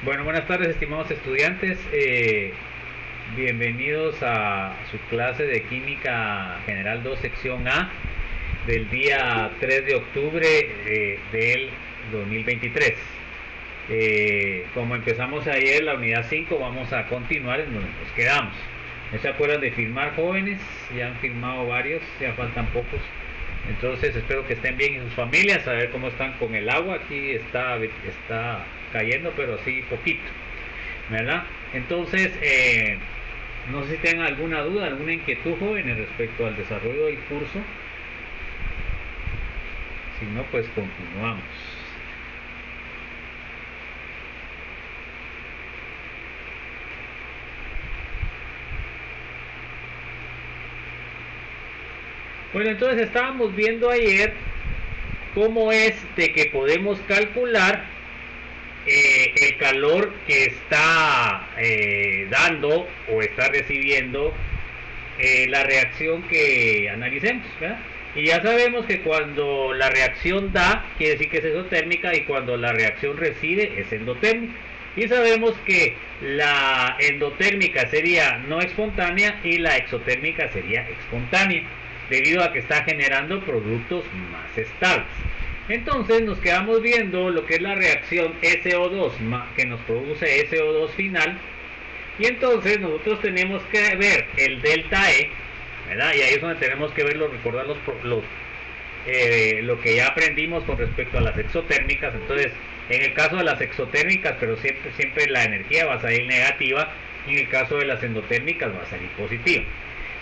Bueno, buenas tardes, estimados estudiantes. Bienvenidos a su clase de Química General 2, sección A, del día 3 de octubre del 2023. Como empezamos ayer la unidad 5, vamos a continuar en donde nos quedamos. ¿No se acuerdan de firmar, jóvenes? Ya han firmado varios, ya faltan pocos. Entonces espero que estén bien y sus familias, a ver cómo están con el agua. Aquí está cayendo, pero así poquito, ¿verdad? Entonces, no sé si tengan alguna duda, alguna inquietud, jóvenes, respecto al desarrollo del curso. Si no, pues continuamos. Bueno, entonces estábamos viendo ayer cómo es de que podemos calcular el calor que está dando o está recibiendo la reacción que analicemos, ¿verdad? Y ya sabemos que cuando la reacción da, quiere decir que es exotérmica, y cuando la reacción recibe es endotérmica. Y sabemos que la endotérmica sería no espontánea y la exotérmica sería espontánea, debido a que está generando productos más estables. Entonces nos quedamos viendo lo que es la reacción SO2 que nos produce SO2 final, y entonces nosotros tenemos que ver el delta E, ¿verdad? Y ahí es donde tenemos que verlo, recordar lo que ya aprendimos con respecto a las exotérmicas. Entonces, en el caso de las exotérmicas, pero siempre la energía va a salir negativa, y en el caso de las endotérmicas va a salir positiva.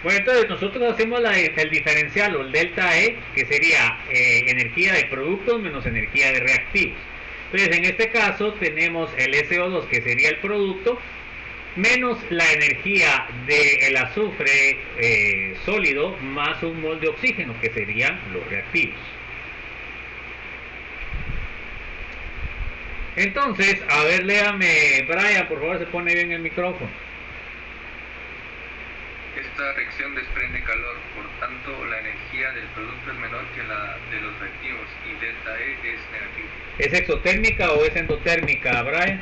Bueno, entonces nosotros hacemos el diferencial o el delta E, que sería energía de productos menos energía de reactivos. Entonces, en este caso tenemos el SO2, que sería el producto, menos la energía del azufre sólido, más un mol de oxígeno, que serían los reactivos. Entonces, a ver, léame, Brian, por favor, se pone bien el micrófono. Esta reacción desprende calor, por tanto la energía del producto es menor que la de los reactivos y delta E es negativo. ¿Es exotérmica o es endotérmica, Brian?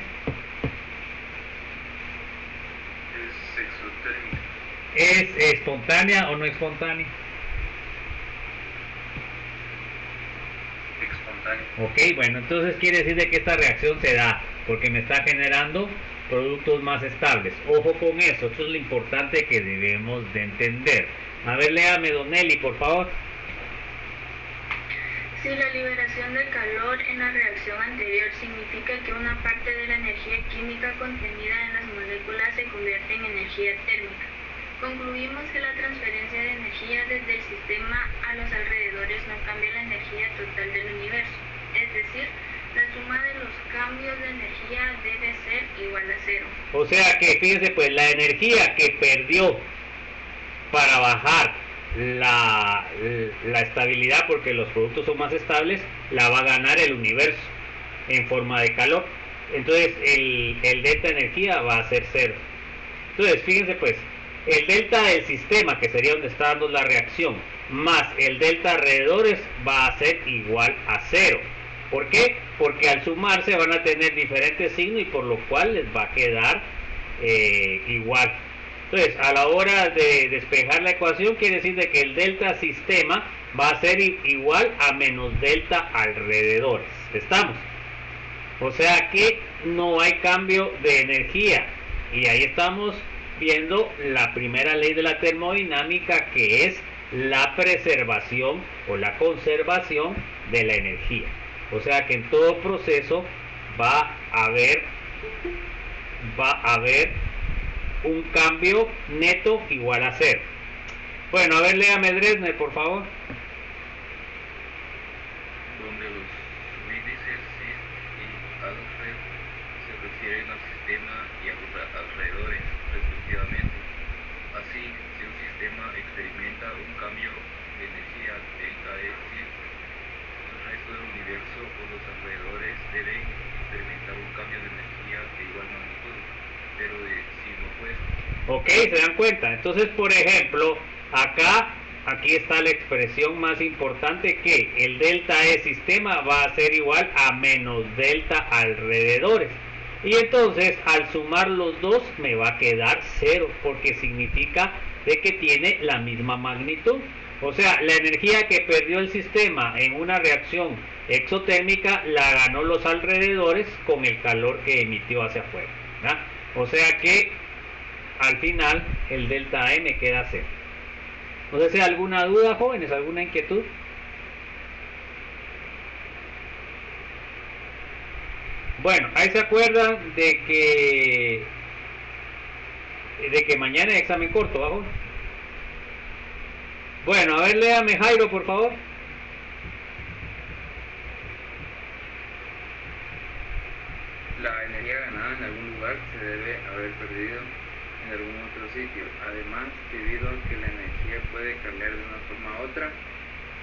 Es exotérmica. ¿Es espontánea o no espontánea? Espontánea. Ok, bueno, entonces quiere decir de que esta reacción se da porque me está generando productos más estables. Ojo con eso, esto es lo importante que debemos de entender. A ver, léame, Don Nelly, por favor. Si la liberación de calor en la reacción anterior significa que una parte de la energía química contenida en las moléculas se convierte en energía térmica, concluimos que la transferencia de energía desde el sistema a los alrededores no cambia la energía total del universo, es decir, la suma de los cambios de energía debe ser igual a cero. O sea que, fíjense, pues la energía que perdió para bajar la estabilidad, porque los productos son más estables, la va a ganar el universo en forma de calor. Entonces el delta de energía va a ser cero. Entonces, fíjense pues, el delta del sistema, que sería donde está dando la reacción, más el delta alrededores va a ser igual a cero. ¿Por qué? Porque al sumarse van a tener diferentes signos, y por lo cual les va a quedar igual. Entonces, a la hora de despejar la ecuación, quiere decir de que el delta sistema va a ser igual a menos delta alrededores. ¿Estamos? O sea que no hay cambio de energía. Y ahí estamos viendo la primera ley de la termodinámica, que es la preservación o la conservación de la energía. O sea que en todo proceso va a haber un cambio neto igual a cero. Bueno, a ver, léame Dresner, por favor. Donde los índices CIS y azufre se refieren al sistema y a los alrededores, respectivamente. Así, si un sistema experimenta un cambio de energía delta E CIS, el resto del universo o los alrededores deben experimentar un cambio de energía de igual magnitud, pero de signo opuesto. Ok, se dan cuenta. Entonces, por ejemplo, aquí está la expresión más importante, que el delta E sistema va a ser igual a menos delta alrededores. Y entonces al sumar los dos me va a quedar 0, porque significa de que tiene la misma magnitud. O sea, la energía que perdió el sistema en una reacción exotérmica la ganó los alrededores con el calor que emitió hacia afuera, ¿verdad? O sea que al final el delta E me queda 0. No sé si hay alguna duda, jóvenes, alguna inquietud. Bueno, ahí se acuerdan de que mañana hay examen corto, ¿bajo? Bueno, a ver, léame Jairo, por favor. La energía ganada en algún lugar se debe haber perdido en algún otro sitio. Además, debido a que la energía puede cambiar de una forma a otra,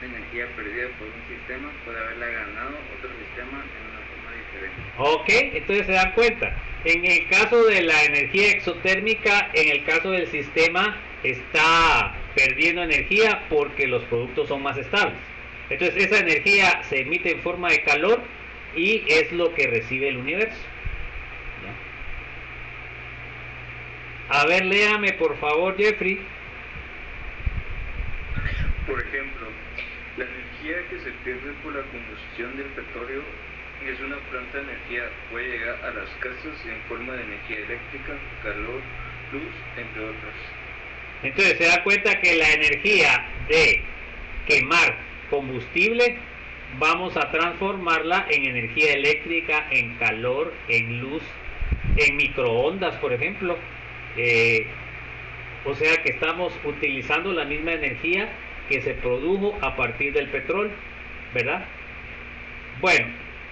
la energía perdida por un sistema puede haberla ganado otro sistema en una forma diferente. Ok, entonces se dan cuenta. En el caso de la energía exotérmica, en el caso del sistema, está perdiendo energía porque los productos son más estables. Entonces esa energía se emite en forma de calor y es lo que recibe el universo. ¿Ya? A ver, léame por favor, Jeffrey. Por ejemplo, la energía que se pierde por la combustión del petróleo es una planta de energía. Puede llegar a las casas en forma de energía eléctrica, calor, luz, entre otras. Entonces se da cuenta que la energía de quemar combustible vamos a transformarla en energía eléctrica, en calor, en luz, en microondas, por ejemplo. O sea que estamos utilizando la misma energía que se produjo a partir del petróleo, ¿verdad? Bueno,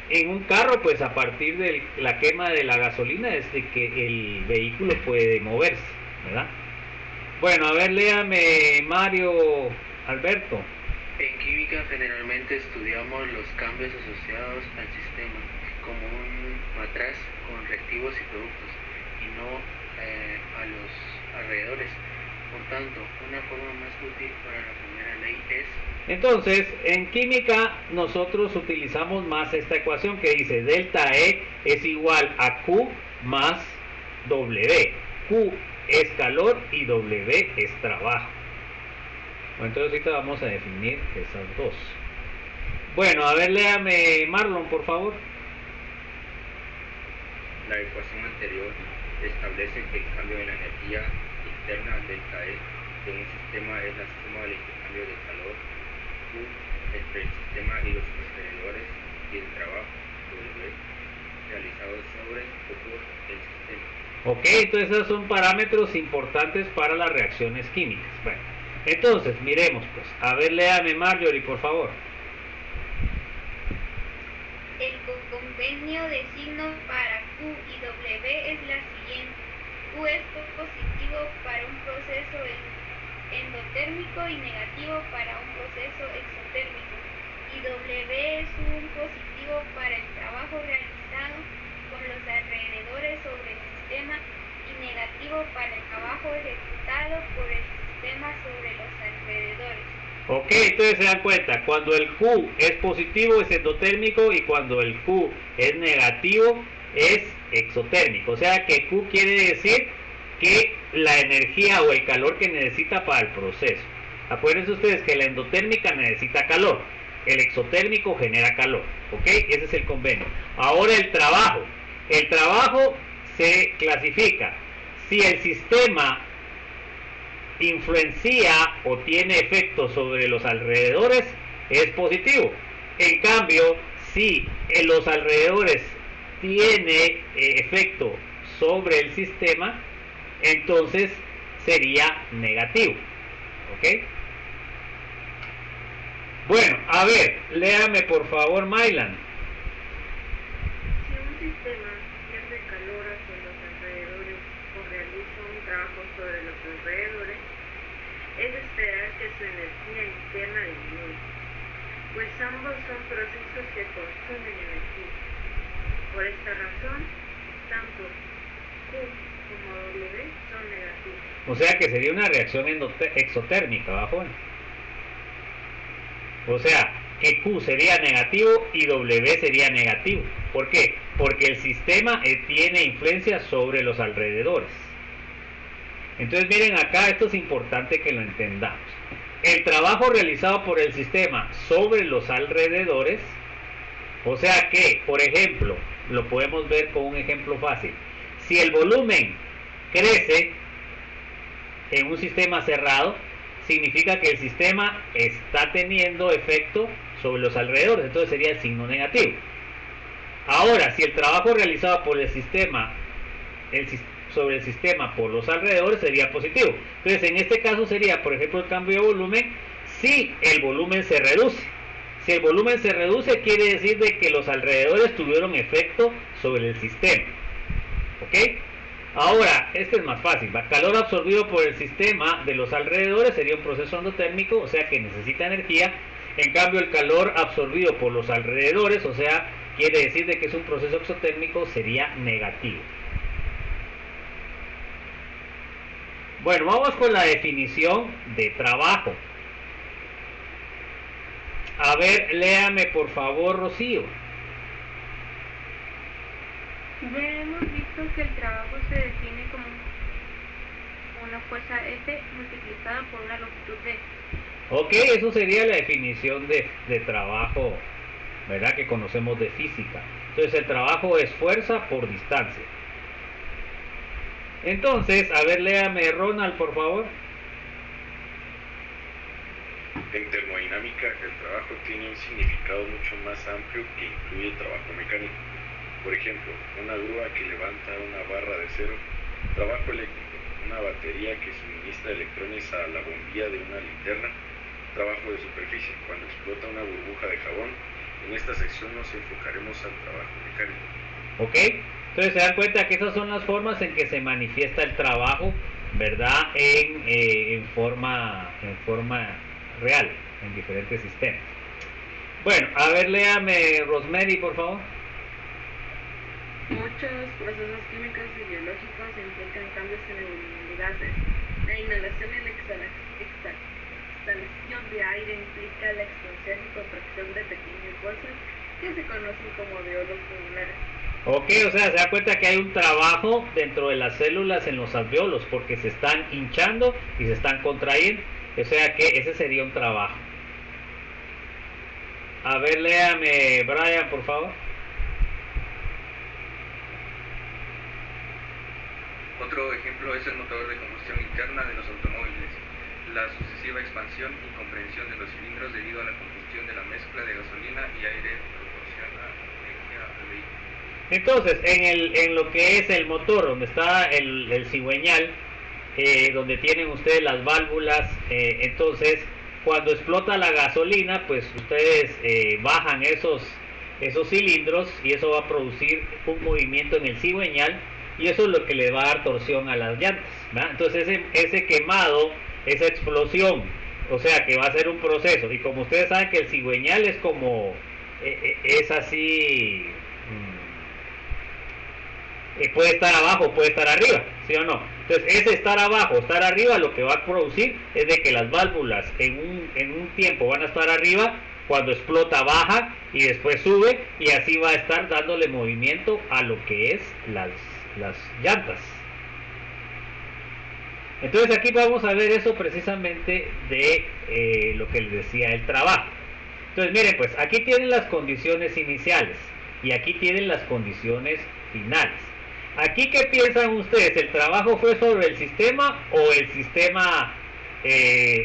en un carro, pues a partir de la quema de la gasolina es de que el vehículo puede moverse, ¿verdad? Bueno, a ver, léame Mario Alberto. En química generalmente estudiamos los cambios asociados al sistema como un matraz con reactivos y productos y no a los alrededores. Por tanto, una forma más útil para la primera ley es... Entonces, en química nosotros utilizamos más esta ecuación que dice delta E es igual a Q más W. Q es calor y W es trabajo. Bueno, entonces ahorita vamos a definir esas dos. Bueno, a ver, léame Marlon, por favor. La ecuación anterior establece que el cambio de la energía interna delta E de un sistema es la suma del intercambio de calor Q entre el sistema y los alrededores y el trabajo W realizado sobre o por el sistema. Ok, entonces esos son parámetros importantes para las reacciones químicas. Bueno, entonces miremos pues. A ver, léame Marjorie, por favor. El convenio de signos para Q y W es la siguiente. Q es positivo para un proceso endotérmico y negativo para un proceso exotérmico. Y W es un positivo para el trabajo realizado con los alrededores sobre el sistema y negativo para el trabajo ejecutado por el sistema sobre los alrededores. Ok, entonces se dan cuenta, cuando el Q es positivo es endotérmico y cuando el Q es negativo es exotérmico. O sea que Q quiere decir que la energía o el calor que necesita para el proceso. Acuérdense ustedes que la endotérmica necesita calor, el exotérmico genera calor. Ok, ese es el convenio. Ahora el trabajo. El trabajo se clasifica. Si el sistema influencia o tiene efecto sobre los alrededores, es positivo. En cambio, si en los alrededores tiene efecto sobre el sistema, entonces sería negativo. ¿Ok? Bueno, a ver, léame por favor, Mylan. Si un sistema pierde calor hacia los alrededores o realiza un trabajo sobre los alrededores, es de esperar que su energía interna disminuya, pues ambos son procesos que consumen energía. Por esta razón, tanto Q como W son negativos. O sea que sería una reacción exotérmica, ¿bajo? O sea, que Q sería negativo y W sería negativo. ¿Por qué? Porque el sistema tiene influencia sobre los alrededores. Entonces miren acá, esto es importante que lo entendamos. El trabajo realizado por el sistema sobre los alrededores, o sea que, por ejemplo, lo podemos ver con un ejemplo fácil. Si el volumen crece en un sistema cerrado, significa que el sistema está teniendo efecto sobre los alrededores, entonces sería el signo negativo. Ahora, si el trabajo realizado por el sistema sobre el sistema por los alrededores sería positivo. Entonces, en este caso sería, por ejemplo, el cambio de volumen si el volumen se reduce. Si el volumen se reduce, quiere decir de que los alrededores tuvieron efecto sobre el sistema. ¿Ok? Ahora, este es más fácil. El calor absorbido por el sistema de los alrededores sería un proceso endotérmico, o sea que necesita energía. En cambio, el calor absorbido por los alrededores, o sea, quiere decir de que es un proceso exotérmico, sería negativo. Bueno, vamos con la definición de trabajo. A ver, léame por favor, Rocío. Ya hemos visto que el trabajo se define como una fuerza F multiplicada por una longitud D. Ok, eso sería la definición de trabajo, ¿verdad? Que conocemos de física. Entonces el trabajo es fuerza por distancia. Entonces, a ver, léame Ronald, por favor. En termodinámica, el trabajo tiene un significado mucho más amplio que incluye trabajo mecánico. Por ejemplo, una grúa que levanta una barra de acero, trabajo eléctrico, una batería que suministra electrones a la bombilla de una linterna, trabajo de superficie, cuando explota una burbuja de jabón. En esta sección nos enfocaremos al trabajo mecánico. ¿Ok? Entonces se dan cuenta que esas son las formas en que se manifiesta el trabajo, ¿verdad? En forma real, en diferentes sistemas. Bueno, a ver, léame Rosemary, por favor. Muchos procesos químicos y biológicos implican cambios en el volumen de gases. La inhalación y la exhalación de aire implica la expansión y contracción de pequeñas bolsas que se conocen como alvéolos pulmonares. Ok, o sea, se da cuenta que hay un trabajo dentro de las células en los alvéolos porque se están hinchando y se están contrayendo. O sea que ese sería un trabajo. A ver, léame Brian, por favor. Otro ejemplo es el motor de combustión interna de los automóviles. La sucesiva expansión y comprensión de los cilindros debido a la combustión de la mezcla de gasolina y aire proporciona energía al vehículo. Entonces, en lo que es el motor, donde está el cigüeñal, donde tienen ustedes las válvulas, entonces, cuando explota la gasolina, pues ustedes bajan esos cilindros y eso va a producir un movimiento en el cigüeñal y eso es lo que le va a dar torsión a las llantas, ¿verdad? Entonces, ese quemado, esa explosión, o sea, que va a ser un proceso. Y como ustedes saben que el cigüeñal es como, es así... puede estar abajo, puede estar arriba, ¿sí o no? Entonces ese estar abajo, estar arriba, lo que va a producir es de que las válvulas en un tiempo van a estar arriba, cuando explota baja y después sube y así va a estar dándole movimiento a lo que es las llantas. Entonces aquí vamos a ver eso precisamente de lo que les decía, el trabajo. Entonces miren, pues aquí tienen las condiciones iniciales y aquí tienen las condiciones finales. Aquí, ¿qué piensan ustedes? ¿El trabajo fue sobre el sistema o el sistema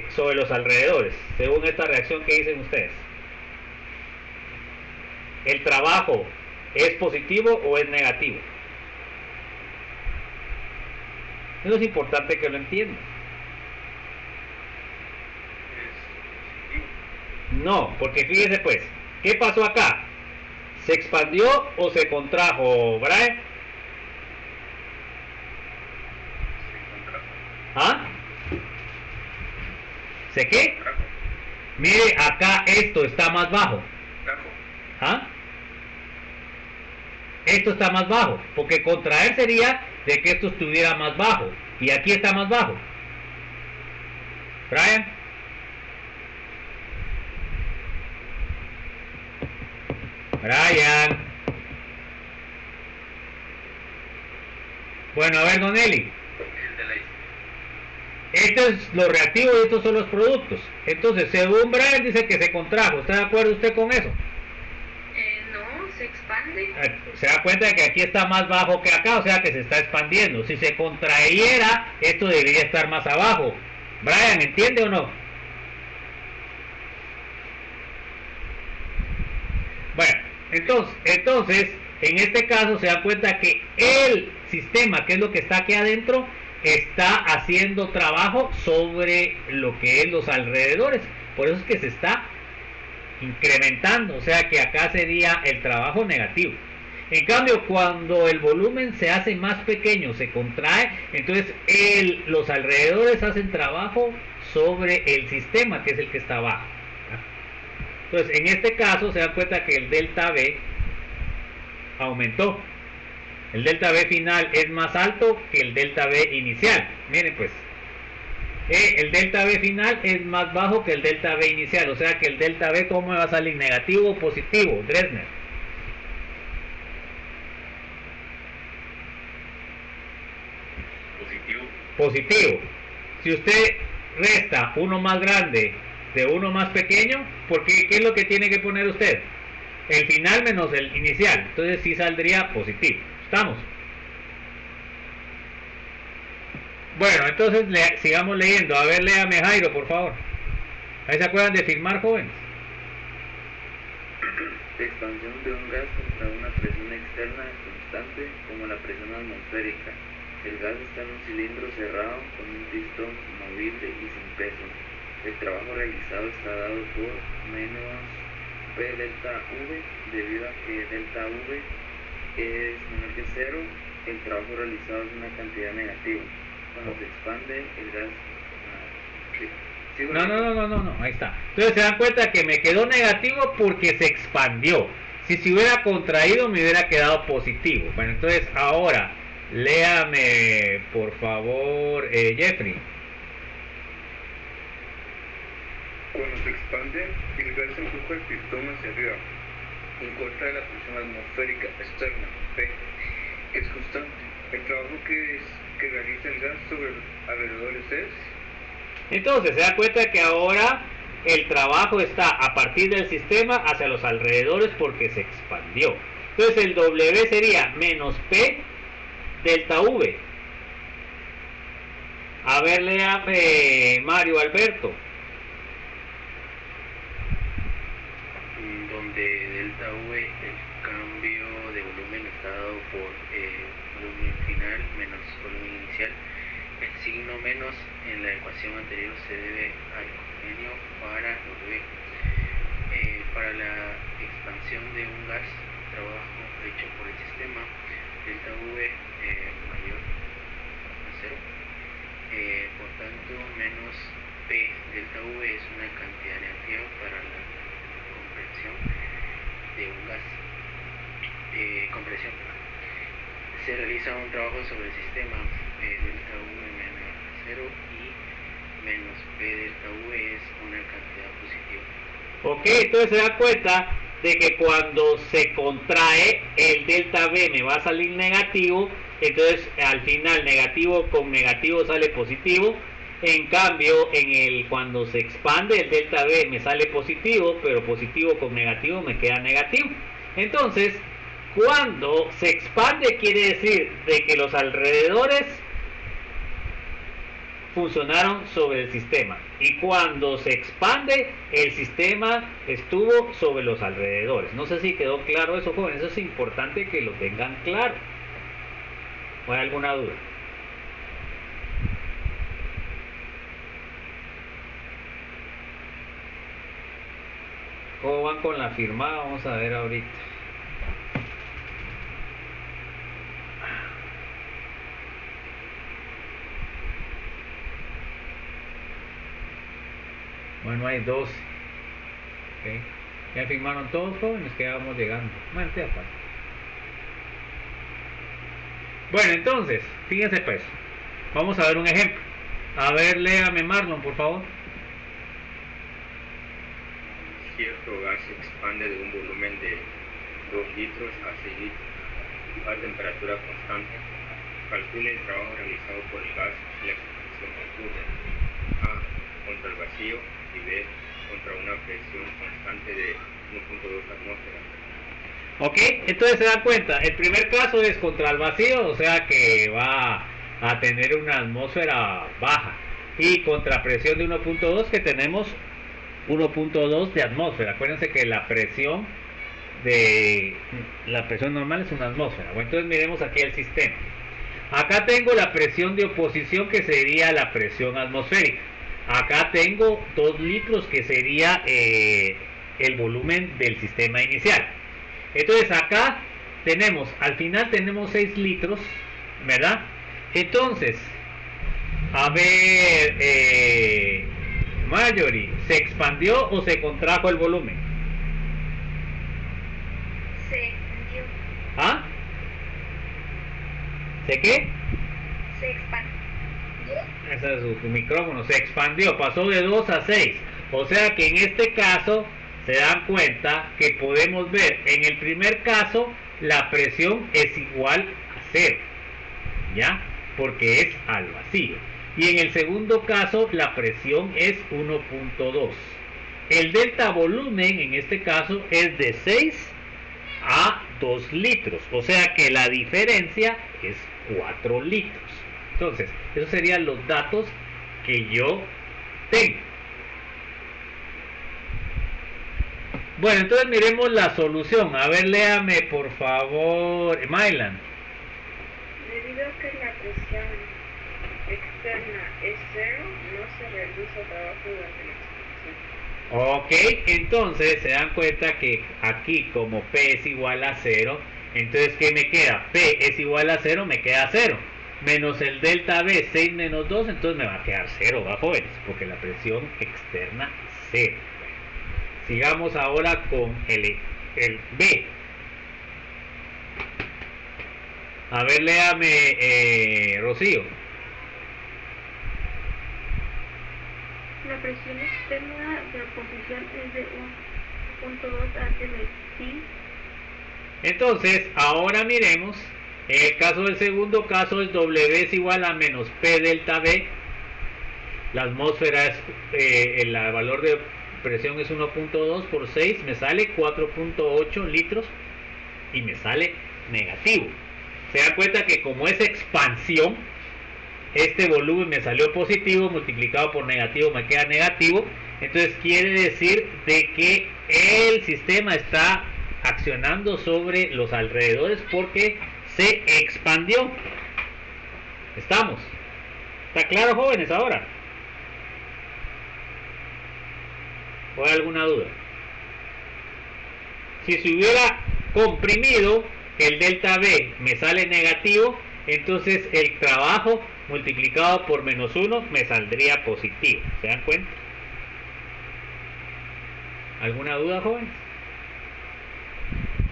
sobre los alrededores? Según esta reacción que dicen ustedes. ¿El trabajo es positivo o es negativo? Eso es importante que lo entiendan. No, porque fíjense pues, ¿qué pasó acá? ¿Se expandió o se contrajo, Brian? ¿Ah? ¿Se qué? Mire, acá esto está más bajo. ¿Ah? Esto está más bajo, porque contraer sería de que esto estuviera más bajo, y aquí está más bajo. Brian. Bueno, a ver, don Eli. El de la Esto es lo reactivo y estos son los productos. Entonces, según Brian dice que se contrajo. ¿Está de acuerdo usted con eso? No, se expande. Se da cuenta de que aquí está más bajo que acá, o sea que se está expandiendo. Si se contrayera, esto debería estar más abajo. Brian, ¿entiende o no? Bueno, entonces, en este caso se da cuenta que el sistema, que es lo que está aquí adentro, está haciendo trabajo sobre lo que es los alrededores. Por eso es que se está incrementando, o sea que acá sería el trabajo negativo. En cambio, cuando el volumen se hace más pequeño, se contrae, entonces los alrededores hacen trabajo sobre el sistema, que es el que está abajo. Entonces, en este caso se da cuenta que el delta V aumentó. El delta V final es más alto que el delta V inicial. Miren pues, el delta V final es más bajo que el delta V inicial. O sea que el delta V, ¿cómo va a salir? ¿Negativo o positivo? Dresner. positivo. Positivo. Si usted resta uno más grande de uno más pequeño, porque ¿qué es lo que tiene que poner usted? El final menos el inicial. Entonces sí saldría positivo. ¿Estamos? Bueno, entonces sigamos leyendo. A ver, léame, Jairo, por favor. ¿Ahí se acuerdan de firmar, jóvenes? Expansión de un gas contra una presión externa constante como la presión atmosférica. El gas está en un cilindro cerrado con un pistón movible y sin peso. El trabajo realizado está dado por menos P delta V, debido a que delta V es menor que cero. El trabajo realizado es una cantidad negativa. Cuando se expande el gas... No, ahí está. Entonces se dan cuenta que me quedó negativo porque se expandió. Si hubiera contraído me hubiera quedado positivo. Bueno, entonces ahora léame por favor, Jeffrey. Cuando se expande, el gas empuja el pistón hacia arriba, en contra de la presión atmosférica externa, P, que es constante. El trabajo que realiza el gas sobre los alrededores es... Entonces se da cuenta que ahora el trabajo está a partir del sistema hacia los alrededores porque se expandió. Entonces el W sería menos P delta V. A ver, léame, Mario Alberto. Donde delta V, el cambio de volumen está dado por volumen final menos volumen inicial. El signo menos en la ecuación anterior se debe al convenio para W. Para la expansión de un gas, trabajo hecho por el sistema, delta V mayor a 0. Por tanto, menos P delta V es una cantidad negativa para la compresión de un gas. Compresión. Se realiza un trabajo sobre el sistema, delta V menor a 0 y menos P delta V es una cantidad positiva. Ok, entonces se da cuenta de que cuando se contrae el delta V me va a salir negativo, entonces al final negativo con negativo sale positivo. En cambio, cuando se expande el delta V me sale positivo, pero positivo con negativo me queda negativo. Entonces, cuando se expande quiere decir de que los alrededores funcionaron sobre el sistema, y cuando se expande el sistema estuvo sobre los alrededores. No sé si quedó claro eso, jóvenes. Eso es importante que lo tengan claro. ¿O hay alguna duda? ¿Cómo van con la firmada? Vamos a ver ahorita. Bueno, hay 12. ¿Okay? ¿Ya firmaron todos, jóvenes? Que ya vamos llegando. Bueno, ya falta. Bueno, entonces, fíjense pues. Vamos a ver un ejemplo. A ver, léame, Marlon, por favor. Cierto gas se expande de un volumen de 2 litros a 6 litros a temperatura constante. calcule el trabajo realizado por el gas y la expansión ocurre A. Contra el vacío y B. Contra una presión constante de 1.2 atmósferas. Ok, entonces se dan cuenta, el primer caso es contra el vacío, o sea que va a tener una atmósfera baja, y contra presión de 1.2 que tenemos 1.2 de atmósfera. Acuérdense que la presión normal es una atmósfera. Bueno, entonces miremos aquí el sistema. Acá tengo la presión de oposición, que sería la presión atmosférica. Acá tengo 2 litros, que sería el volumen del sistema inicial. Entonces acá tenemos, al final tenemos 6 litros, ¿verdad? Entonces, a ver, Marjorie, ¿se expandió o se contrajo el volumen? Se expandió. ¿Ah? ¿Se qué? Se expandió. Ese es su micrófono. Se expandió, pasó de 2 a 6. O sea que en este caso se dan cuenta que podemos ver, en el primer caso la presión es igual a 0, ¿ya? Porque es al vacío. Y en el segundo caso la presión es 1.2. El delta volumen en este caso es de 6 a 2 litros. O sea que la diferencia es 4 litros. Entonces, esos serían los datos que yo tengo. Bueno, entonces miremos la solución. A ver, léame por favor, Mylan. Debido a que la presión externa es 0, no se realiza trabajo durante la expansión. Ok, entonces se dan cuenta que aquí como P es igual a 0, entonces ¿qué me queda? P es igual a 0, me queda 0. Menos el delta B, 6 menos 2, entonces me va a quedar 0, ¿va, jóvenes? Porque la presión externa es 0. Sigamos ahora con el B. A ver, léame, Rocío. La presión externa de oposición es de 1.2 atm. Entonces, ahora miremos. En el caso del segundo caso, el W es igual a menos P delta B. La atmósfera es, el valor de presión es 1.2 por 6, me sale 4.8 litros y me sale negativo. Se dan cuenta que como es expansión, este volumen me salió positivo, multiplicado por negativo me queda negativo. Entonces quiere decir de que el sistema está accionando sobre los alrededores porque se expandió. ¿Estamos? ¿Está claro, jóvenes, ahora? ¿O hay alguna duda? Si se hubiera comprimido, el delta B me sale negativo, entonces el trabajo multiplicado por menos 1 me saldría positivo. ¿Se dan cuenta? ¿Alguna duda, jóvenes?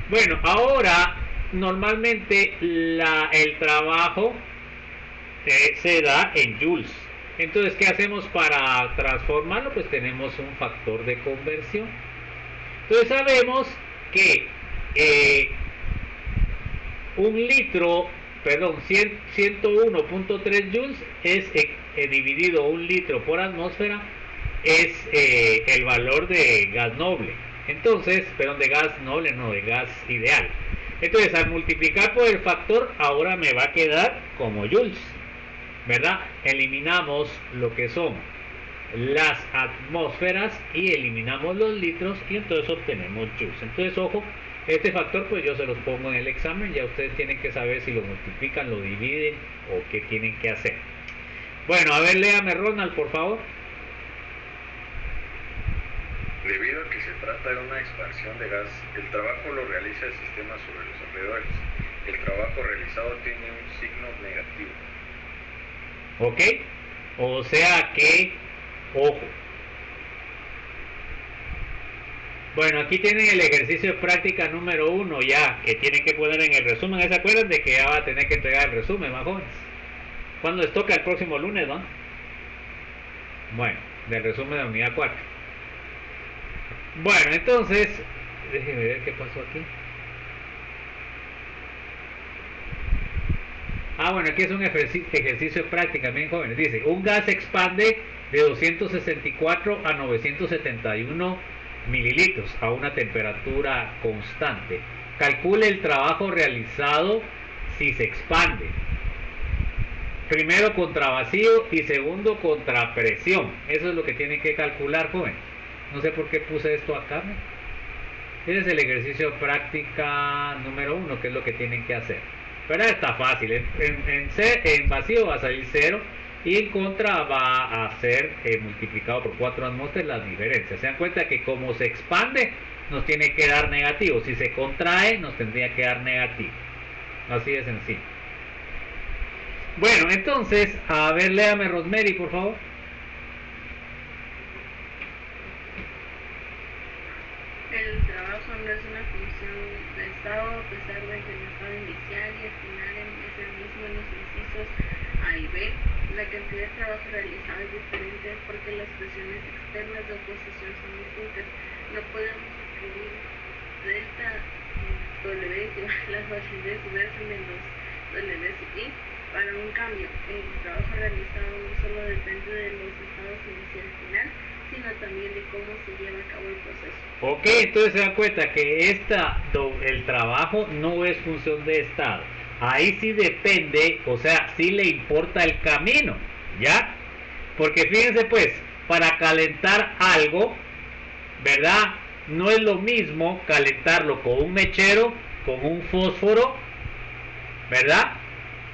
Bueno, ahora normalmente el trabajo se da en joules. Entonces, ¿qué hacemos para transformarlo? Pues tenemos un factor de conversión. Entonces sabemos que 101.3 joules es dividido 1 litro por atmósfera es el valor de gas noble. Entonces, perdón, de gas noble, no, de gas ideal. Entonces, al multiplicar por el factor, ahora me va a quedar como joules, ¿verdad? Eliminamos lo que son las atmósferas y eliminamos los litros y entonces obtenemos joules. Entonces, ojo, este factor pues yo se los pongo en el examen, ya ustedes tienen que saber si lo multiplican, lo dividen o qué tienen que hacer. Bueno, a ver, léame, Ronald, por favor. Debido a que se trata de una expansión de gas, el trabajo lo realiza el sistema sobre los alrededores. El trabajo realizado tiene un signo negativo. ¿Ok? O sea que, ojo. Bueno, aquí tienen el ejercicio de práctica número 1 ya, que tienen que poner en el resumen. ¿Se acuerdan de que ya va a tener que entregar el resumen, más jóvenes? ¿Cuándo les toca? El próximo lunes, ¿no? Bueno, del resumen de la unidad 4. Bueno, entonces, déjenme ver qué pasó aquí. Bueno, aquí es un ejercicio práctico, bien jóvenes. Dice, un gas se expande de 264 a 971 mililitros a una temperatura constante. Calcule el trabajo realizado si se expande. Primero contra vacío y segundo contra presión. Eso es lo que tienen que calcular, joven. No sé por qué puse esto acá. Ese es el ejercicio práctica número 1, que es lo que tienen que hacer. Pero está fácil. En vacío va a salir 0 y en contra va a ser multiplicado por 4 atmósferas las diferencias. Se dan cuenta que como se expande nos tiene que dar negativo. Si se contrae nos tendría que dar negativo. Así de sencillo. Bueno, entonces, a ver, léame Rosemary, por favor. El trabajo no es una función del estado, a pesar de que el estado inicial y el final es el mismo en los incisos A y B. La cantidad de trabajo realizado es diferente porque las presiones externas de oposición son distintas. No podemos escribir delta W igual a las validez versus de los W y para un cambio. El trabajo realizado no solo depende de los estados inicial y final, sino también de cómo se lleva a cabo el proceso. Ok, entonces se dan cuenta que el trabajo no es función de estado. Ahí sí depende, o sea, sí le importa el camino, ¿ya? Porque fíjense pues, para calentar algo, ¿verdad? No es lo mismo calentarlo con un mechero, con un fósforo, ¿verdad?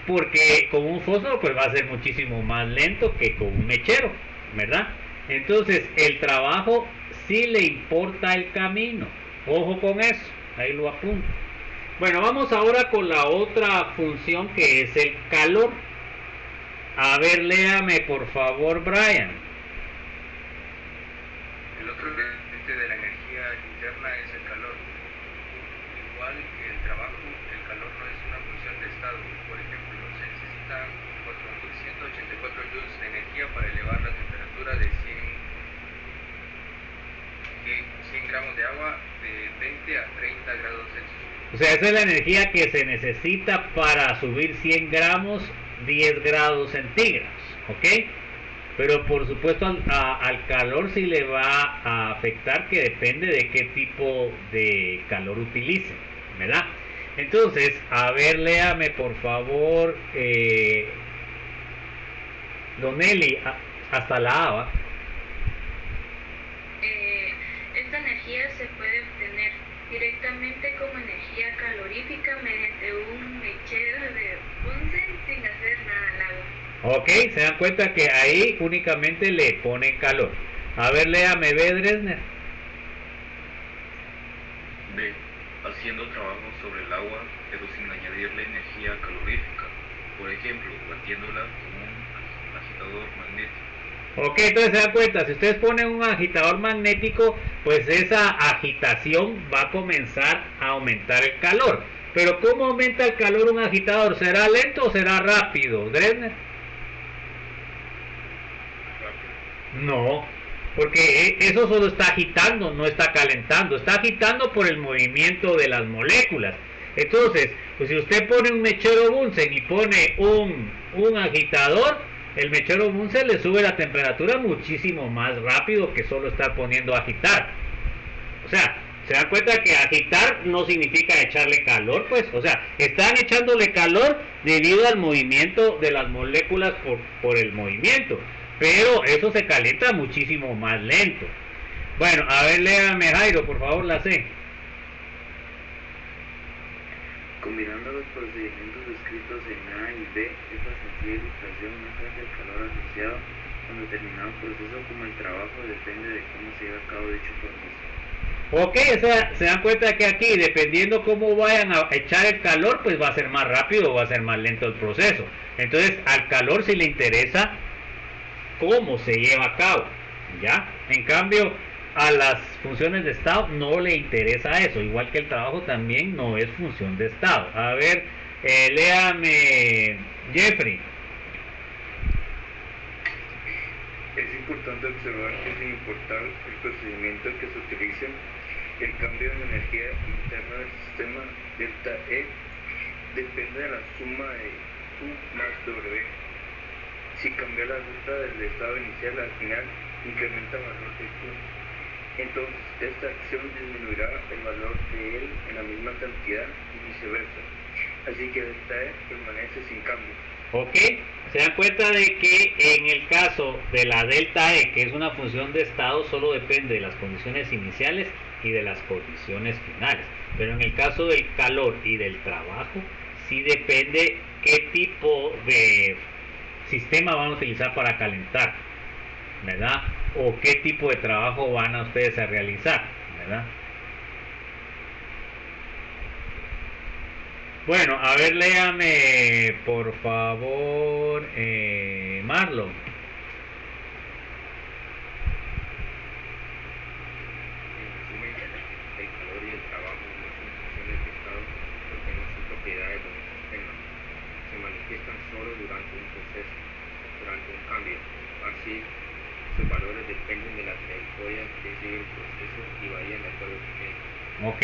Porque con un fósforo pues va a ser muchísimo más lento que con un mechero, ¿verdad? Entonces el trabajo sí le importa el camino. Ojo con eso, ahí lo apunto. Bueno, vamos ahora con la otra función que es el calor. A ver, léame por favor, Brian. El otro componente de la energía interna es el calor. Igual que el trabajo, el calor no es una función de estado. Por ejemplo, se necesitan 4.184 joules de energía para elevar la temperatura de 100 gramos de agua de 20 a 30 grados Celsius. O sea, esa es la energía que se necesita para subir 100 gramos, 10 grados centígrados, ¿ok? Pero por supuesto al calor sí le va a afectar, que depende de qué tipo de calor utilice, ¿verdad? Entonces, a ver, léame por favor, Don Eli, hasta la A, ¿va? Esta energía se puede obtener directamente como energía calorífica mediante un mechero de Bunsen sin hacer nada al agua. Ok, se dan cuenta que ahí únicamente le pone calor. A ver, léame B, Dresner. B. Haciendo trabajo sobre el agua, pero sin añadirle energía calorífica. Por ejemplo, batiéndola con un agitador magnético. Ok, entonces se dan cuenta, si ustedes ponen un agitador magnético, pues esa agitación va a comenzar a aumentar el calor. Pero ¿cómo aumenta el calor un agitador? ¿Será lento o será rápido, Dresner? No, porque eso solo está agitando, no está calentando. Está agitando por el movimiento de las moléculas. Entonces, pues si usted pone un mechero Bunsen y pone un agitador, el mechero Bunsen le sube la temperatura muchísimo más rápido que solo estar poniendo a agitar. O sea, se dan cuenta que agitar no significa echarle calor, pues. O sea, están echándole calor debido al movimiento de las moléculas por el movimiento. Pero eso se calienta muchísimo más lento. Bueno, a ver, léame Jairo, por favor, la C. Combinando los procedimientos descritos en A y B, esta sencilla ilustración muestra que el calor asociado con determinado proceso como el trabajo depende de cómo se lleva a cabo dicho proceso. Ok, o sea, se dan cuenta que aquí, dependiendo cómo vayan a echar el calor, pues va a ser más rápido o va a ser más lento el proceso. Entonces, al calor sí le interesa cómo se lleva a cabo, ¿ya? En cambio, a las funciones de estado no le interesa eso, igual que el trabajo también no es función de estado. A ver, léame Jeffrey. Es importante observar que sin importar el procedimiento que se utilice, el cambio de energía interna del sistema delta E depende de la suma de más W. Si cambia la ruta del estado inicial al final, incrementa el valor de Q. Entonces, esta acción disminuirá el valor de él en la misma cantidad y viceversa. Así que delta E permanece sin cambio. Ok, se dan cuenta de que en el caso de la delta E, que es una función de estado, solo depende de las condiciones iniciales y de las condiciones finales. Pero en el caso del calor y del trabajo, sí depende qué tipo de sistema van a utilizar para calentar, ¿verdad? O qué tipo de trabajo van a ustedes a realizar, ¿verdad? Bueno, a ver, léame por favor, Marlon. En resumen, el calor y el trabajo no son funciones de estado porque no son propiedades de un sistema. Se manifiestan solo durante un proceso, durante un cambio. Así, sus valores dependen de la trayectoria que sigue el proceso y varían de acuerdo con él. Ok.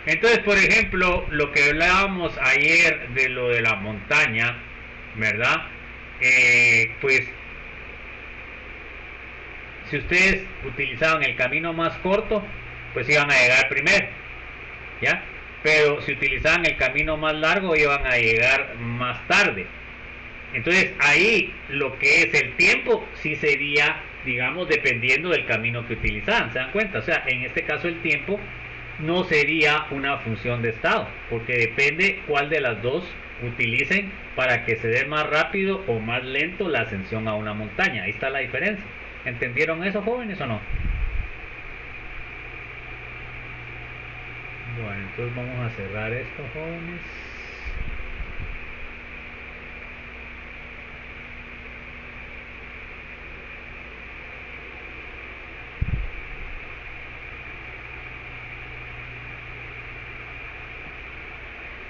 Entonces, por ejemplo, lo que hablábamos ayer de lo de la montaña, ¿verdad? Pues, si ustedes utilizaban el camino más corto, pues iban a llegar primero, ¿ya? Pero si utilizaban el camino más largo, iban a llegar más tarde. Entonces, ahí lo que es el tiempo, sí sería, digamos, dependiendo del camino que utilizaban, ¿se dan cuenta? O sea, en este caso el tiempo no sería una función de estado, porque depende cuál de las dos utilicen para que se dé más rápido o más lento la ascensión a una montaña. Ahí está la diferencia. ¿Entendieron eso, jóvenes, o no? Bueno, entonces vamos a cerrar esto, jóvenes.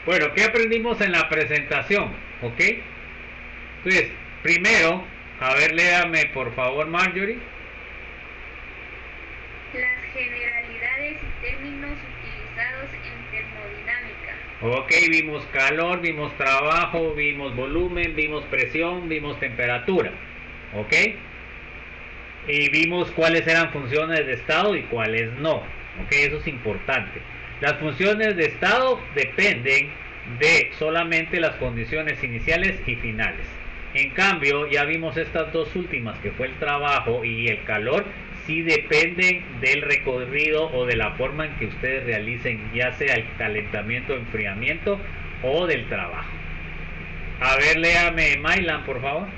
Bueno, ¿qué aprendimos en la presentación? ¿Ok? Entonces, primero, a ver, léame por favor, Marjorie. Las generalidades y términos utilizados en termodinámica. Ok, vimos calor, vimos trabajo, vimos volumen, vimos presión, vimos temperatura. ¿Ok? Y vimos cuáles eran funciones de estado y cuáles no. ¿Ok? Eso es importante. Las funciones de estado dependen de solamente las condiciones iniciales y finales. En cambio, ya vimos estas dos últimas, que fue el trabajo y el calor, sí dependen del recorrido o de la forma en que ustedes realicen, ya sea el calentamiento, enfriamiento o del trabajo. A ver, léame Mailan, por favor.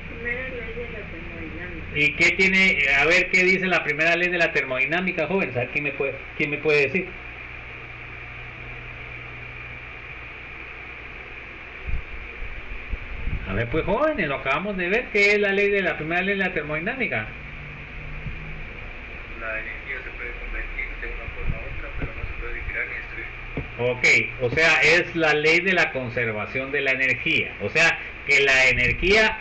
Primera ley de la termodinámica. ¿Y qué tiene? A ver, ¿qué dice la primera ley de la termodinámica, jóvenes? A ver, quién me puede decir? A ver, pues jóvenes, lo acabamos de ver. ¿Qué es la primera ley de la termodinámica? La energía se puede convertir de una forma a otra, pero no se puede crear ni destruir. Ok, o sea, es la ley de la conservación de la energía. O sea, que la energía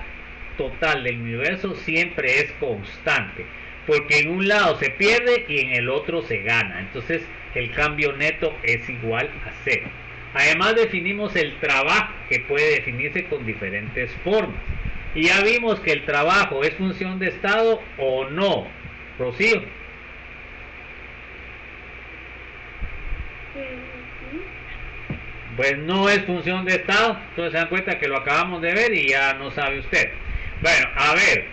total del universo siempre es constante, porque en un lado se pierde y en el otro se gana. Entonces, el cambio neto es igual a cero. Además, definimos el trabajo, que puede definirse con diferentes formas. Y ya vimos que el trabajo es función de estado o no. Rocío. Pues no es función de estado. Entonces se dan cuenta que lo acabamos de ver y ya no sabe usted. Bueno, a ver.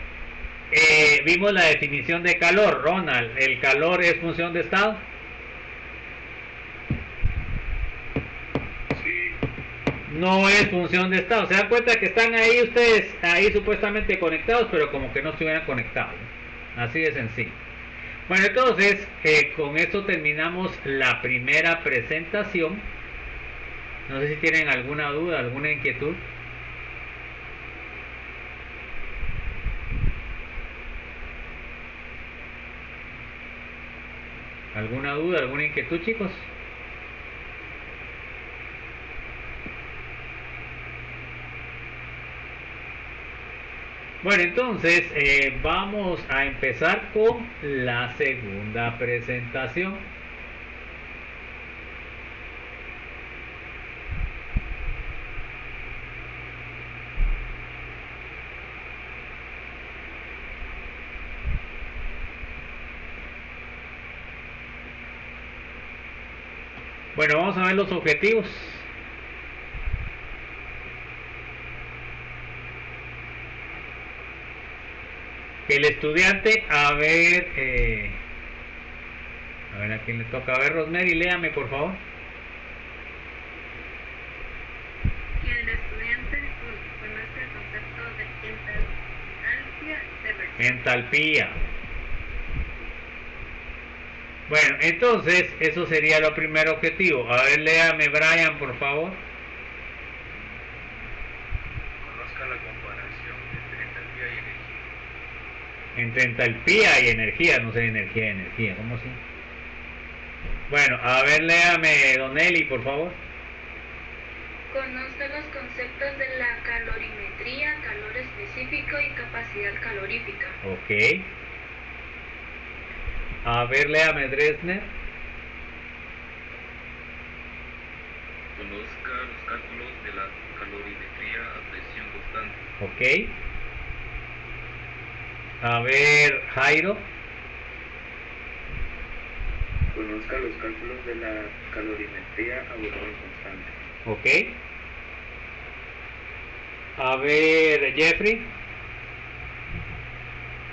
Vimos la definición de calor. Ronald, ¿el calor es función de estado? No es función de estado. Se dan cuenta que están ahí ustedes, ahí supuestamente conectados, pero como que no estuvieran conectados. Así de sencillo. Bueno, entonces, con esto terminamos la primera presentación. No sé si tienen alguna duda, alguna inquietud. ¿Alguna duda, alguna inquietud, chicos? Bueno, entonces vamos a empezar con la segunda presentación. Bueno, vamos a ver los objetivos. Que el estudiante, a ver a quién le toca. A ver, Rosemary, léame por favor. Que el estudiante conozca el concepto de entalpía de reacción. Entalpía. Bueno, entonces, eso sería lo primer objetivo. A ver, léame, Brian, por favor. Conozca la comparación entre entalpía y energía. Entre entalpía y energía, no sé, energía, ¿cómo así? Bueno, a ver, léame, Don Eli, por favor. Conozca los conceptos de la calorimetría, calor específico y capacidad calorífica. Ok. A ver, léame, Dresner. Conozca los cálculos de la calorimetría a presión Ok. constante. A ver, Jairo. Conozca los cálculos de la calorimetría a volumen constante. Ok. A ver, Jeffrey.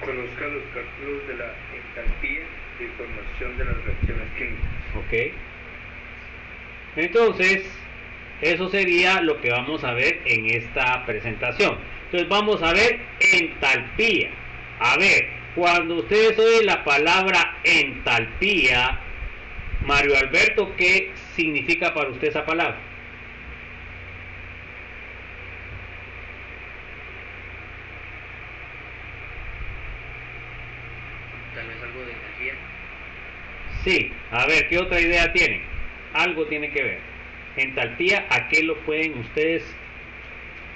Conozca los cálculos de la entalpía de formación de las reacciones químicas. Ok. Entonces, eso sería lo que vamos a ver en esta presentación. Entonces vamos a ver entalpía. A ver, cuando ustedes oyen la palabra entalpía, Mario Alberto, ¿qué significa para usted esa palabra? Tal vez algo de energía. Sí, a ver, ¿qué otra idea tienen? Algo tiene que ver. Entalpía, ¿a qué lo pueden ustedes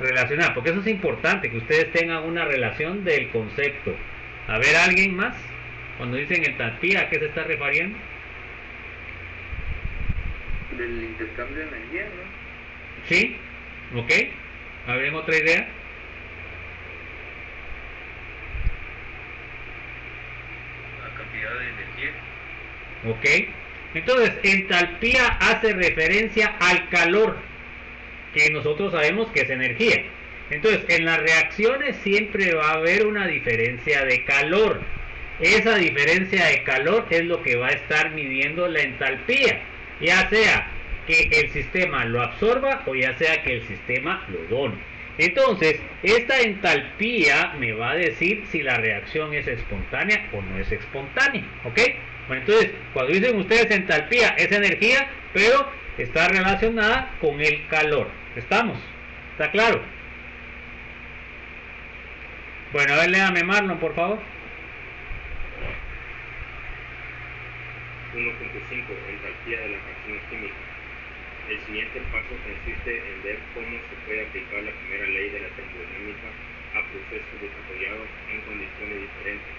relacionar? Porque eso es importante, que ustedes tengan una relación del concepto. A ver, ¿alguien más? Cuando dicen entalpía, ¿a qué se está refiriendo? Del intercambio de energía, ¿no? Sí, ok. ¿Habrían otra idea? La cantidad de energía. Ok. Entonces, entalpía hace referencia al calor, que nosotros sabemos que es energía. Entonces, en las reacciones siempre va a haber una diferencia de calor. Esa diferencia de calor es lo que va a estar midiendo la entalpía, ya sea que el sistema lo absorba o ya sea que el sistema lo done. Entonces, esta entalpía me va a decir si la reacción es espontánea o no es espontánea, ¿ok? Bueno, entonces, cuando dicen ustedes entalpía, es energía, pero está relacionada con el calor. ¿Estamos? ¿Está claro? Bueno, a ver, léame, Marlon, por favor. 1.5 Entalpía de las reacciones químicas. El siguiente paso consiste en ver cómo se puede aplicar la primera ley de la termodinámica a procesos desarrollados en condiciones diferentes.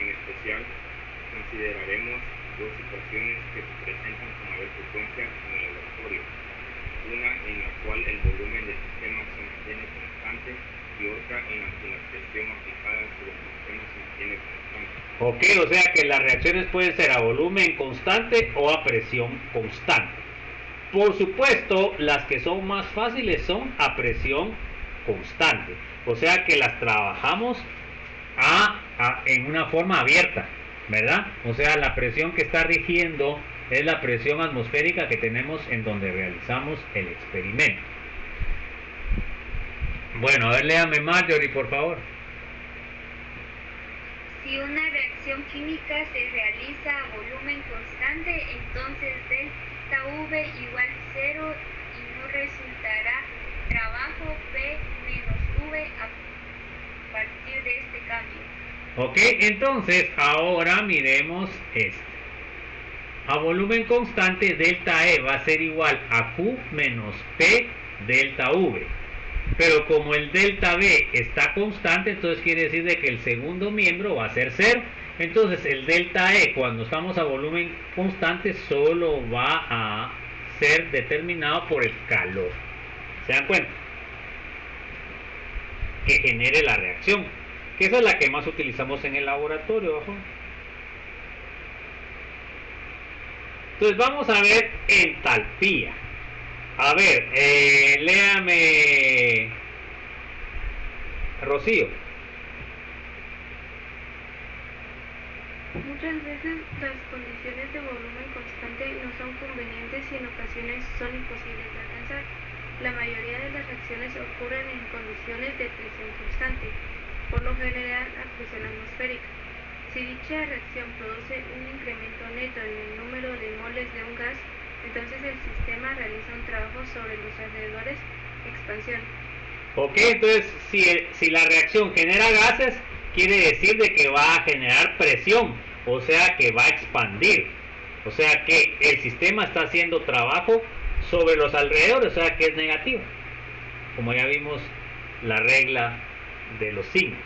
En especial, consideraremos dos situaciones que se presentan con mayor frecuencia en el laboratorio. Una en la cual el volumen del sistema se mantiene constante y otra en la que la presión aplicada sobre el sistema se mantiene constante. Ok, o sea que las reacciones pueden ser a volumen constante o a presión constante. Por supuesto, las que son más fáciles son a presión constante. O sea que las trabajamos en una forma abierta, ¿verdad? O sea, la presión que está rigiendo es la presión atmosférica que tenemos en donde realizamos el experimento. Bueno, a ver, léame, Marjorie, por favor. Si una reacción química se realiza a volumen constante, entonces delta V igual 0 y no resultará trabajo P menos V a partir de este cambio. Ok, entonces ahora miremos esto. A volumen constante, delta E va a ser igual a Q menos P delta V. Pero como el delta V está constante, entonces quiere decir de que el segundo miembro va a ser 0. Entonces el delta E cuando estamos a volumen constante solo va a ser determinado por el calor. ¿Se dan cuenta? Que genere la reacción. Que esa es la que más utilizamos en el laboratorio, ¿bajo? Entonces vamos a ver entalpía. A ver, léame, Rocío. Muchas veces las condiciones de volumen constante no son convenientes y en ocasiones son imposibles de alcanzar. La mayoría de las reacciones ocurren en condiciones de presión constante, por lo general a presión atmosférica. Si dicha reacción produce un incremento neto en el número de moles de un gas, entonces el sistema realiza un trabajo sobre los alrededores, expansión. Ok, entonces si la reacción genera gases, quiere decir de que va a generar presión, o sea que va a expandir, o sea que el sistema está haciendo trabajo sobre los alrededores, o sea que es negativo, como ya vimos la regla de los signos.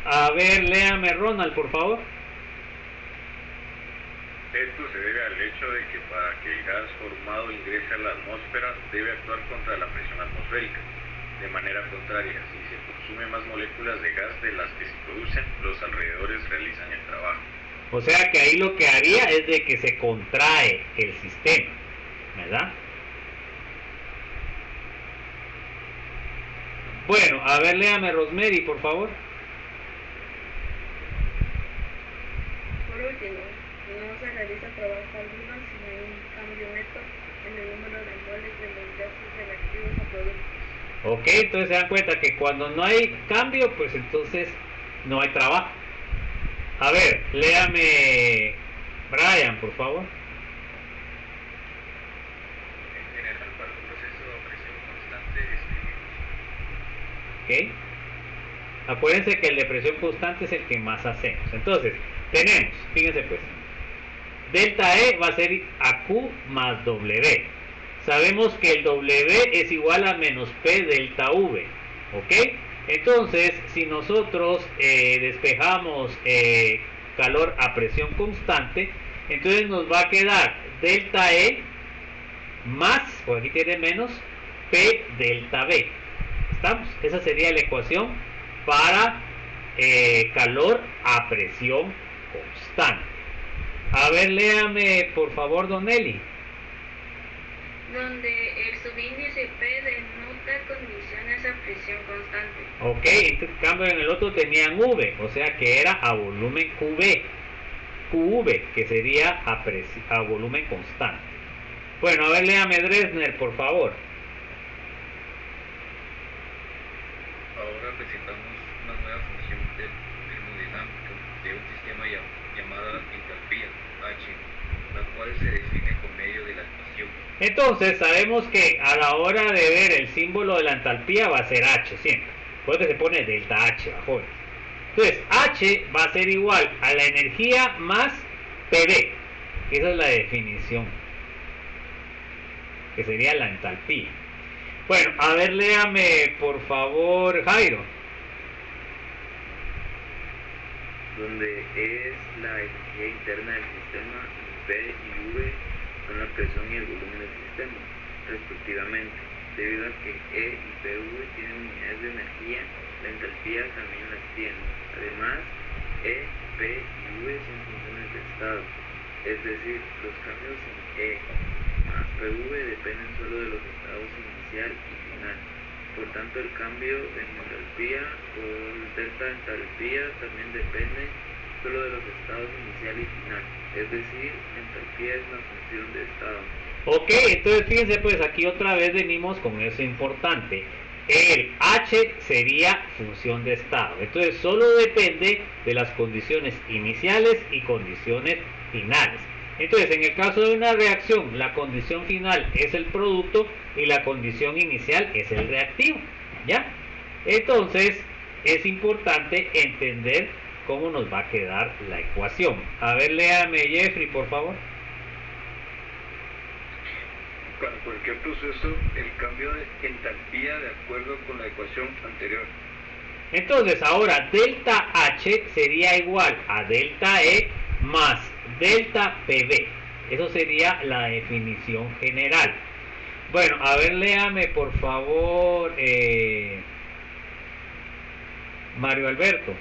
A ver, léame Ronald, por favor. Esto se debe al hecho de que para que el gas formado ingrese a la atmósfera debe actuar contra la presión atmosférica. De manera contraria, si se consume más moléculas de gas de las que se producen, los alrededores realizan el trabajo. O sea que ahí lo que haría es de que se contrae el sistema, ¿verdad? Bueno, a ver, léame Rosemary, por favor. Por último, no se realiza trabajo alguno si no hay un cambio neto en el número de moles de los gases reactivos a productos. Ok, entonces se dan cuenta que cuando no hay cambio, pues entonces no hay trabajo. A ver, léame Brian, por favor. En general, para un proceso a presión constante escribimos. Ok. Acuérdense que el de presión constante es el que más hacemos. Entonces, tenemos, fíjense pues, delta E va a ser a Q más W. Sabemos que el W es igual a menos P delta V, ¿ok? Entonces, si nosotros despejamos calor a presión constante, entonces nos va a quedar delta E más, por aquí tiene menos, P delta V. ¿Estamos? Esa sería la ecuación para calor a presión constante. A ver, léame por favor, Don Eli. Donde el subíndice P denota condiciones a presión constante. Ok, en cambio en el otro tenían V, o sea que era a volumen QV, que sería a volumen constante. Bueno, a ver, léame Dresner, por favor. Ahora presentamos una nueva función termodinámica de un sistema llamada entalpía, H, la cual se define por medio de la ecuación. Entonces sabemos que a la hora de ver el símbolo de la entalpía va a ser H siempre. Por eso se pone delta H afuera. Entonces H va a ser igual a la energía más PV. Esa es la definición, que sería la entalpía. Bueno, a ver, léame por favor Jairo. Donde es la energía interna del sistema y P y V son la presión y el volumen del sistema, respectivamente. Debido a que E y PV tienen unidades de energía, la entalpía también las tiene. Además, E, P y V son funciones de estado, es decir, los cambios en E más PV dependen solo de los estados inicial y final. Por tanto, el cambio en entalpía o delta entalpía también depende solo de los estados inicial y final, es decir, entalpía es una función de estado. Ok, entonces fíjense pues aquí otra vez venimos con eso importante. El H sería función de estado, entonces solo depende de las condiciones iniciales y condiciones finales. Entonces en el caso de una reacción, la condición final es el producto y la condición inicial es el reactivo, ¿ya? Entonces es importante entender cómo nos va a quedar la ecuación. A ver, léame Jeffrey, por favor. Para cualquier proceso, el cambio de entalpía de acuerdo con la ecuación anterior. Entonces ahora delta H sería igual a delta E más delta PV. Eso sería la definición general. Bueno, a ver, léame por favor Mario Alberto.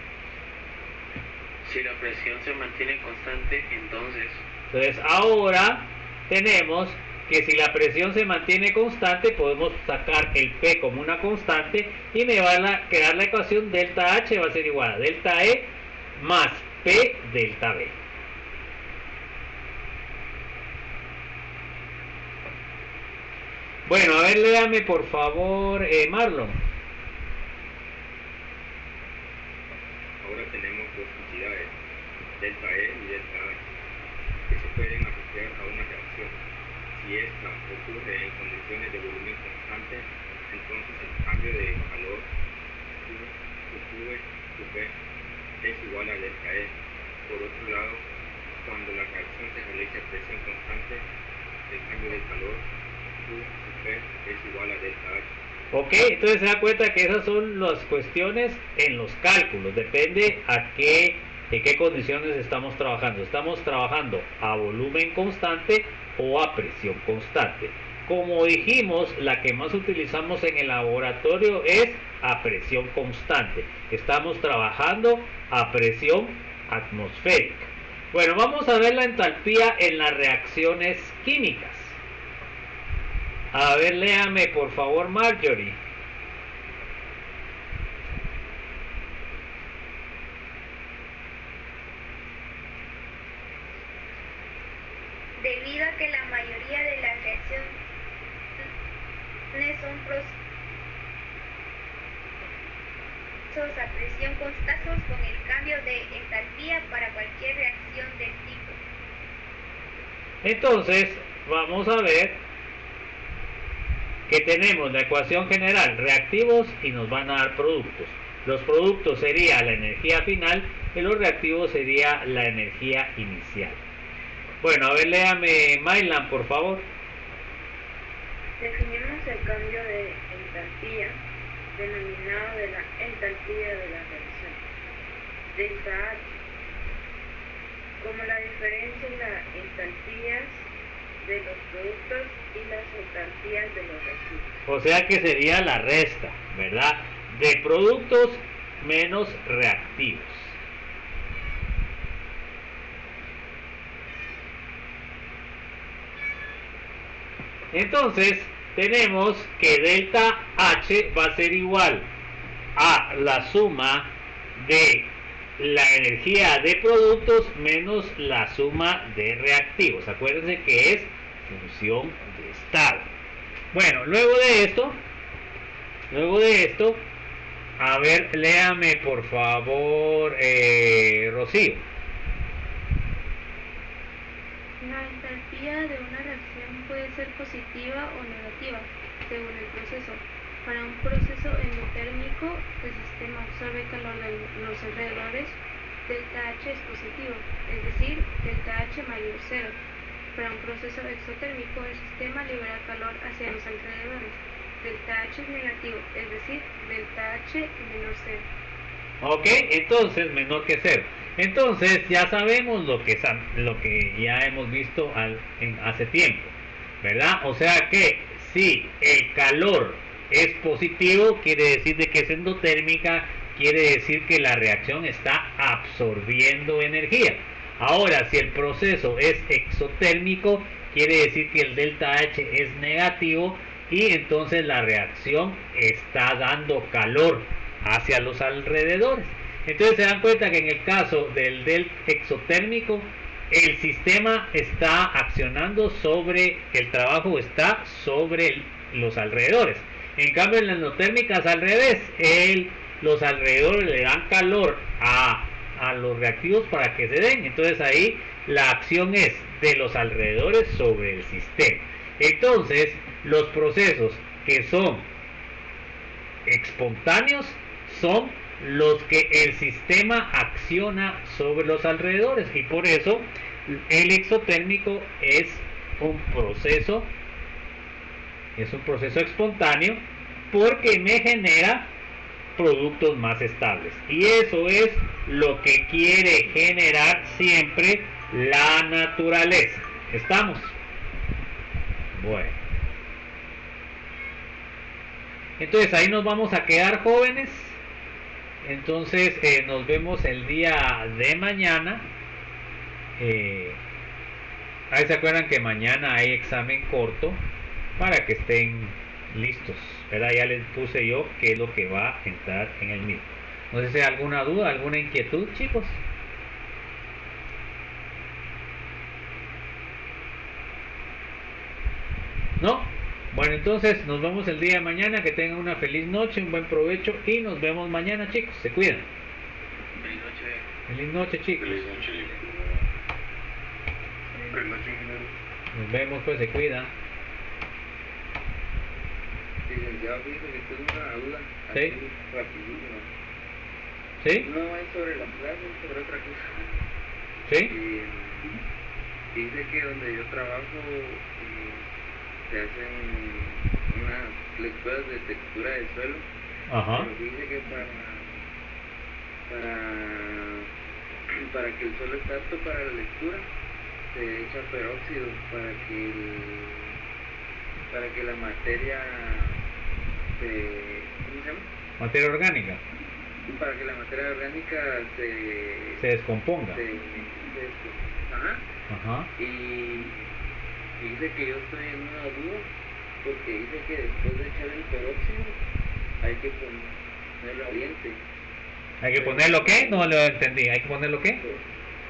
Si la presión se mantiene constante, entonces Entonces ahora tenemos que si la presión se mantiene constante, podemos sacar el P como una constante y me va a quedar la ecuación delta H va a ser igual a delta E más P delta B. Bueno, a ver, léame por favor, Marlon. Ahora tenemos dos cantidades, delta E y delta H, que se pueden asociar a una reacción. Si esta ocurre en condiciones de volumen constante, entonces el cambio de calor Q P es igual a delta E. Por otro lado, cuando la reacción se realiza a presión constante, el cambio de calor Q es igual a delta H. Ok, entonces se da cuenta que esas son las cuestiones en los cálculos, depende en qué condiciones estamos trabajando. Estamos trabajando a volumen constante o a presión constante. Como dijimos, la que más utilizamos en el laboratorio es a presión constante. Estamos trabajando a presión atmosférica. Bueno, vamos a ver la entalpía en las reacciones químicas. A ver, léame por favor, Marjorie. Debido a que la mayoría de las reacciones son procesos a presión constantes con el cambio de entalpía para cualquier reacción del tipo. Entonces, vamos a ver que tenemos la ecuación general, reactivos, y nos van a dar productos. Los productos sería la energía final y los reactivos sería la energía inicial. Bueno, a ver, léame Maylan, por favor. Definimos el cambio de entalpía, denominado de la entalpía de la reacción, delta H, como la diferencia en las entalpías de los productos y las entalpías de los reactivos. O sea que sería la resta, ¿verdad? De productos menos reactivos. Entonces, tenemos que delta H va a ser igual a la suma de la energía de productos menos la suma de reactivos. Acuérdense que es función de estado. Bueno, luego de esto, a ver, léame por favor, Rocío. La entalpía de una reacción puede ser positiva o negativa, según el proceso. Para un proceso endotérmico, el sistema absorbe calor de los alrededores, delta H es positivo, es decir, delta H mayor 0. Para un proceso exotérmico, el sistema libera calor hacia los alrededores, delta H es negativo, es decir, delta H menor 0. Ok, entonces menor que 0. Entonces ya sabemos lo que ya hemos visto hace tiempo, ¿verdad? O sea que si el calor es positivo, quiere decir de que es endotérmica, quiere decir que la reacción está absorbiendo energía. Ahora, si el proceso es exotérmico, quiere decir que el delta H es negativo y entonces la reacción está dando calor hacia los alrededores. Entonces se dan cuenta que en el caso del exotérmico, el sistema está accionando el trabajo está sobre los alrededores. En cambio, en la endotérmica es al revés. Los alrededores le dan calor a los reactivos para que se den. Entonces ahí la acción es de los alrededores sobre el sistema. Entonces, los procesos que son espontáneos son los que el sistema acciona sobre los alrededores, y por eso el exotérmico es un proceso espontáneo, porque me genera productos más estables, y eso es lo que quiere generar siempre la naturaleza. ¿Estamos? Bueno, entonces ahí nos vamos a quedar, jóvenes. Entonces nos vemos el día de mañana Ahí se acuerdan que mañana hay examen corto para que estén listos, ¿verdad? Ya les puse yo qué es lo que va a entrar en el mismo. No sé si hay alguna duda, alguna inquietud, chicos. ¿No? Bueno, entonces nos vemos el día de mañana. Que tengan una feliz noche, un buen provecho y nos vemos mañana, chicos. Se cuidan. Feliz noche. Feliz noche, chicos. Feliz noche. Feliz noche, ingeniero. Nos vemos, pues se cuidan. Licenciado, fíjese que tengo una duda. Sí. Así, rapidísimo. ¿Sí? No es sobre la clase, es sobre otra cosa. ¿Sí? Dice que donde yo trabajo se hacen unas lecturas de textura del suelo. Ajá. Pero dice que para que el suelo esté apto para la lectura se echa peróxido para que la materia ¿cómo se llama? Materia orgánica. Para que la materia orgánica Se descomponga. Ajá. Ajá. Y dice que yo estoy en una duda porque dice que después de echar el peróxido hay que ponerlo caliente. ¿Hay que ponerlo qué? No lo entendí. ¿Hay que ponerlo qué?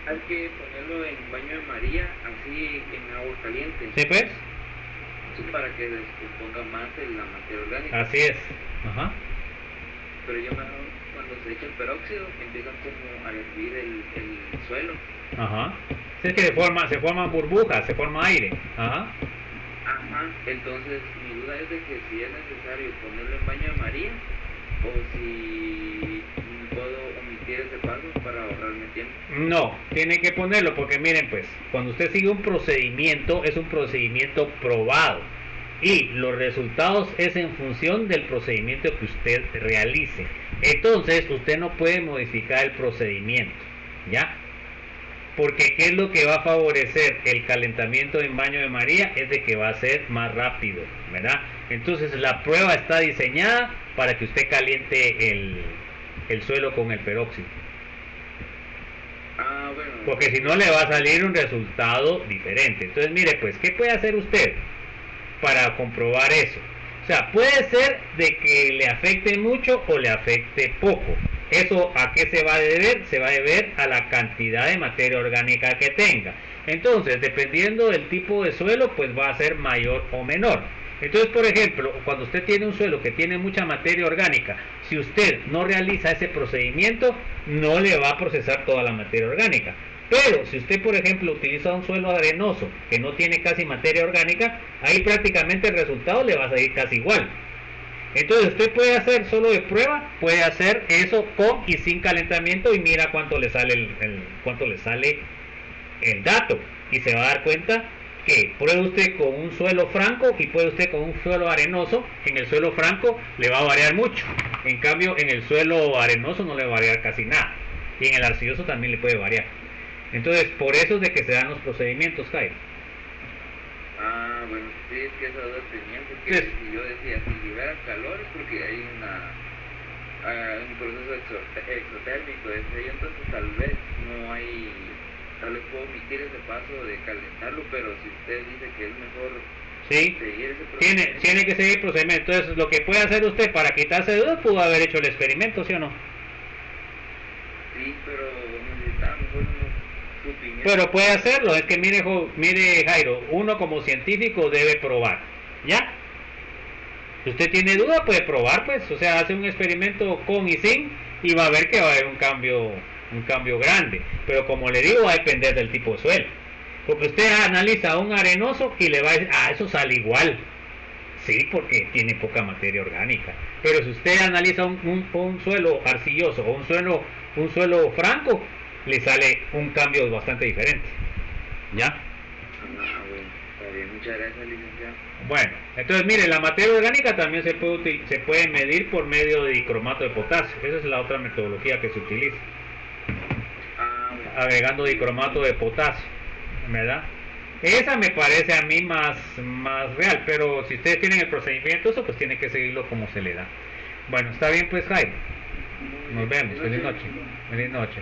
Hay que ponerlo en baño de María, así en agua caliente. ¿Sí, pues? Para que descomponga más la materia orgánica. Así es. Ajá. Pero yo cuando se echa el peróxido empieza como a hervir el suelo. Ajá. Sí, es que se forman burbujas, se forma aire. Ajá. Ajá. Entonces mi duda es de que si es necesario ponerlo en baño de María o si puedo omitir ese paso para ahorrarme tiempo. No, tiene que ponerlo porque miren pues, cuando usted sigue un procedimiento, es un procedimiento probado y los resultados es en función del procedimiento que usted realice. Entonces usted no puede modificar el procedimiento, ¿ya? Porque ¿qué es lo que va a favorecer el calentamiento en baño de María? Es de que va a ser más rápido, ¿verdad? Entonces la prueba está diseñada para que usted caliente el suelo con el peróxido. Ah, bueno. Porque si no le va a salir un resultado diferente. Entonces mire pues, ¿qué puede hacer usted para comprobar eso? O sea, puede ser de que le afecte mucho o le afecte poco. ¿Eso a qué se va a deber? Se va a deber a la cantidad de materia orgánica que tenga. Entonces, dependiendo del tipo de suelo, pues va a ser mayor o menor. Entonces, por ejemplo, cuando usted tiene un suelo que tiene mucha materia orgánica, si usted no realiza ese procedimiento, no le va a procesar toda la materia orgánica. Pero si usted, por ejemplo, utiliza un suelo arenoso que no tiene casi materia orgánica, ahí prácticamente el resultado le va a salir casi igual. Entonces usted puede hacer solo de prueba, puede hacer eso con y sin calentamiento y mira cuánto le sale el dato. Y se va a dar cuenta que pruebe usted con un suelo franco y puede usted con un suelo arenoso. En el suelo franco le va a variar mucho. En cambio en el suelo arenoso no le va a variar casi nada. Y en el arcilloso también le puede variar. Entonces por eso es de que se dan los procedimientos, Jairo. Ah, bueno, sí, es que esa duda tenía, porque si yo decía, si libera calor es porque hay un proceso exotérmico, entonces tal vez puedo omitir ese paso de calentarlo, pero si usted dice que es mejor seguir ese procedimiento. Tiene que seguir el procedimiento. Entonces lo que puede hacer usted para quitarse de dudas, pudo haber hecho el experimento, ¿sí o no? Sí, pero necesitaba mejor su opinión. Pero puede hacerlo, es que mire Jairo, uno como científico debe probar, ¿ya? Si usted tiene duda puede probar, pues, o sea, hace un experimento con y sin y va a ver que va a haber un cambio grande, pero como le digo va a depender del tipo de suelo, porque usted analiza un arenoso y le va a decir, eso sale igual, sí, porque tiene poca materia orgánica, pero si usted analiza un suelo arcilloso o un suelo franco, le sale un cambio bastante diferente, ¿ya? Bueno, está bien, muchas gracias, licenciado. Bueno, entonces mire, la materia orgánica también se puede medir por medio de dicromato de potasio. Esa es la otra metodología que se utiliza. Bueno. Agregando dicromato de potasio, ¿verdad? Esa me parece a mí más real, pero si ustedes tienen el procedimiento, eso pues tienen que seguirlo como se le da. Bueno, está bien pues, Jaime. Nos vemos. Feliz noche. Feliz noche.